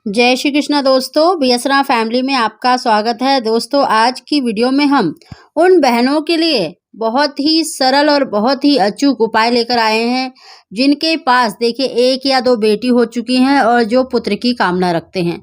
जय श्री कृष्णा दोस्तों, बीएसरा फैमिली में आपका स्वागत है। दोस्तों, आज की वीडियो में हम उन बहनों के लिए बहुत ही सरल और बहुत ही अचूक उपाय लेकर आए हैं जिनके पास देखिए एक या दो बेटी हो चुकी हैं और जो पुत्र की कामना रखते हैं।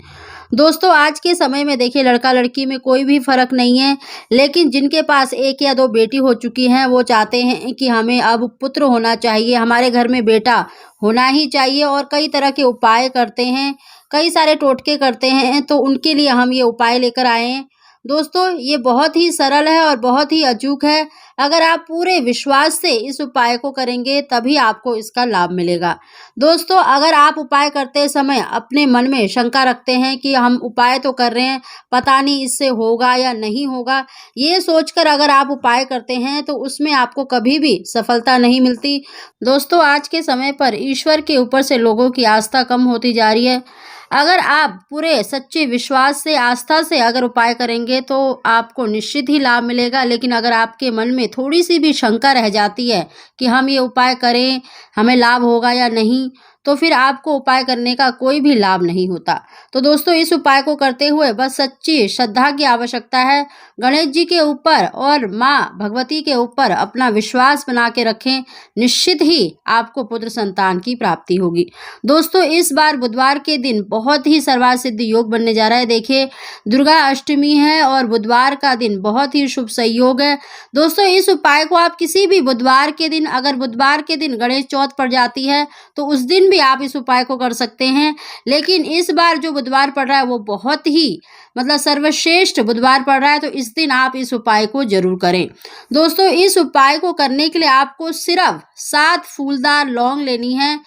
दोस्तों, आज के समय में देखिए लड़का लड़की में कोई भी फर्क नहीं है, लेकिन जिनके पास एक या दो बेटी हो चुकी हैं वो चाहते हैं कि हमें अब पुत्र होना चाहिए, हमारे घर में बेटा होना ही चाहिए और कई तरह के उपाय करते हैं, कई सारे टोटके करते हैं। तो उनके लिए हम ये उपाय लेकर आए हैं। दोस्तों, ये बहुत ही सरल है और बहुत ही अचूक है। अगर आप पूरे विश्वास से इस उपाय को करेंगे तभी आपको इसका लाभ मिलेगा। दोस्तों, अगर आप उपाय करते समय अपने मन में शंका रखते हैं कि हम उपाय तो कर रहे हैं, पता नहीं इससे होगा या नहीं होगा, ये सोचकर अगर आप उपाय करते हैं तो उसमें आपको कभी भी सफलता नहीं मिलती। दोस्तों, आज के समय पर ईश्वर के ऊपर से लोगों की आस्था कम होती जा रही है। अगर आप पूरे सच्चे विश्वास से, आस्था से अगर उपाय करेंगे तो आपको निश्चित ही लाभ मिलेगा। लेकिन अगर आपके मन में थोड़ी सी भी शंका रह जाती है कि हम ये उपाय करें, हमें लाभ होगा या नहीं, तो फिर आपको उपाय करने का कोई भी लाभ नहीं होता। तो दोस्तों, इस उपाय को करते हुए बस सच्ची श्रद्धा की आवश्यकता है। गणेश जी के ऊपर और माँ भगवती के ऊपर अपना विश्वास बना के रखें, निश्चित ही आपको पुत्र संतान की प्राप्ति होगी। दोस्तों, इस बार बुधवार के दिन बहुत ही सर्वार्थ सिद्ध योग बनने जा रहा है। देखिए, दुर्गा अष्टमी है और बुधवार का दिन बहुत ही शुभ संयोग है। दोस्तों, इस उपाय को आप किसी भी बुधवार के दिन, अगर बुधवार के दिन गणेश चौथ पड़ जाती है तो उस दिन भी आप इस उपाय को कर सकते हैं। लेकिन इस बार जो बुधवार पड़ रहा है वो बहुत ही सर्वश्रेष्ठ बुधवार पड़ रहा है, तो इस दिन आप इस उपाय को जरूर करें। दोस्तों, इस उपाय को करने के लिए आपको सिर्फ 7 फूलदार लौंग लेनी है।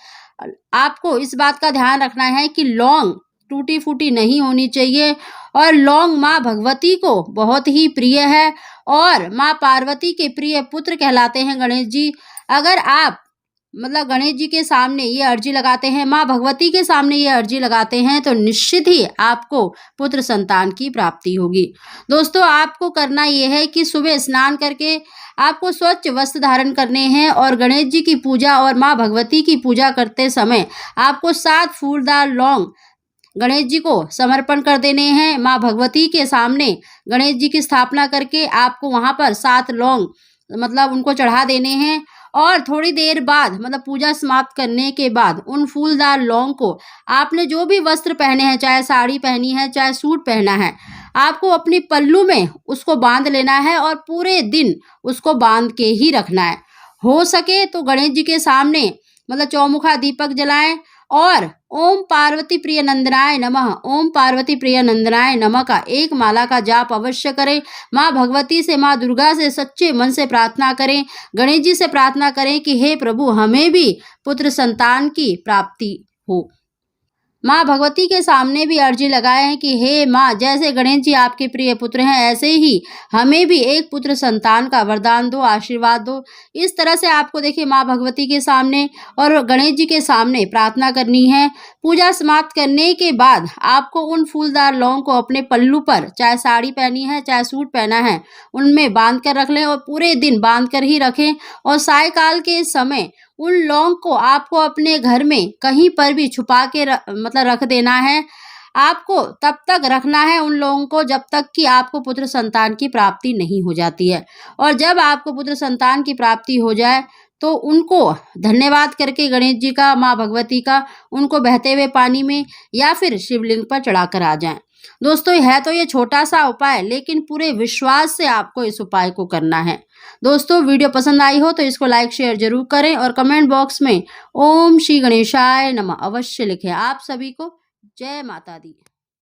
आपको इस बात का ध्यान रखना है कि लौंग टूटी फूटी नहीं होनी चाहिए और लौंग माँ भगवती को बहुत ही प्रिय है और माँ पार्वती के प्रिय पुत्र कहलाते हैं गणेश जी। अगर आप गणेश जी के सामने ये अर्जी लगाते हैं, माँ भगवती के सामने ये अर्जी लगाते हैं, तो निश्चित ही आपको पुत्र संतान की प्राप्ति होगी। दोस्तों, आपको करना ये है कि सुबह स्नान करके आपको स्वच्छ वस्त्र धारण करने हैं और गणेश जी की पूजा और माँ भगवती की पूजा करते समय आपको 7 फूलदार लौंग गणेश जी को समर्पण कर देने हैं। माँ भगवती के सामने गणेश जी की स्थापना करके आपको वहां पर 7 लौंग उनको चढ़ा देने हैं और थोड़ी देर बाद पूजा समाप्त करने के बाद उन फूलदार लौंग को आपने जो भी वस्त्र पहने हैं, चाहे साड़ी पहनी है, चाहे सूट पहना है, आपको अपनी पल्लू में उसको बांध लेना है और पूरे दिन उसको बांध के ही रखना है। हो सके तो गणेश जी के सामने चौमुखा दीपक जलाएं और ओम पार्वती प्रिय नंदनाय नमः, ओम पार्वती प्रिय नंदनाय नमः का एक माला का जाप अवश्य करें। माँ भगवती से, माँ दुर्गा से सच्चे मन से प्रार्थना करें, गणेश जी से प्रार्थना करें कि हे प्रभु, हमें भी पुत्र संतान की प्राप्ति हो। माँ भगवती के सामने भी अर्जी लगाए हैं कि हे माँ, जैसे गणेश जी आपके प्रिय पुत्र हैं, ऐसे ही हमें भी एक पुत्र संतान का वरदान दो, आशीर्वाद दो। इस तरह से आपको देखिए माँ भगवती के सामने और गणेश जी के सामने प्रार्थना करनी है। पूजा समाप्त करने के बाद आपको उन फूलदार लौंग को अपने पल्लू पर, चाहे साड़ी पहनी है, चाहे सूट पहना है, उनमें बांध कर रख लें और पूरे दिन बांध कर ही रखें। और सायकाल के समय उन लौंग को आपको अपने घर में कहीं पर भी छुपा के रख देना है। आपको तब तक रखना है उन लोगों को जब तक कि आपको पुत्र संतान की प्राप्ति नहीं हो जाती है। और जब आपको पुत्र संतान की प्राप्ति हो जाए तो उनको धन्यवाद करके गणेश जी का, माँ भगवती का, उनको बहते हुए पानी में या फिर शिवलिंग पर चढ़ाकर आ जाएं। दोस्तों, है तो ये छोटा सा उपाय, लेकिन पूरे विश्वास से आपको इस उपाय को करना है। दोस्तों, वीडियो पसंद आई हो तो इसको लाइक शेयर जरूर करें और कमेंट बॉक्स में ओम श्री गणेशाय नमः अवश्य लिखें। आप सभी को जय माता दी।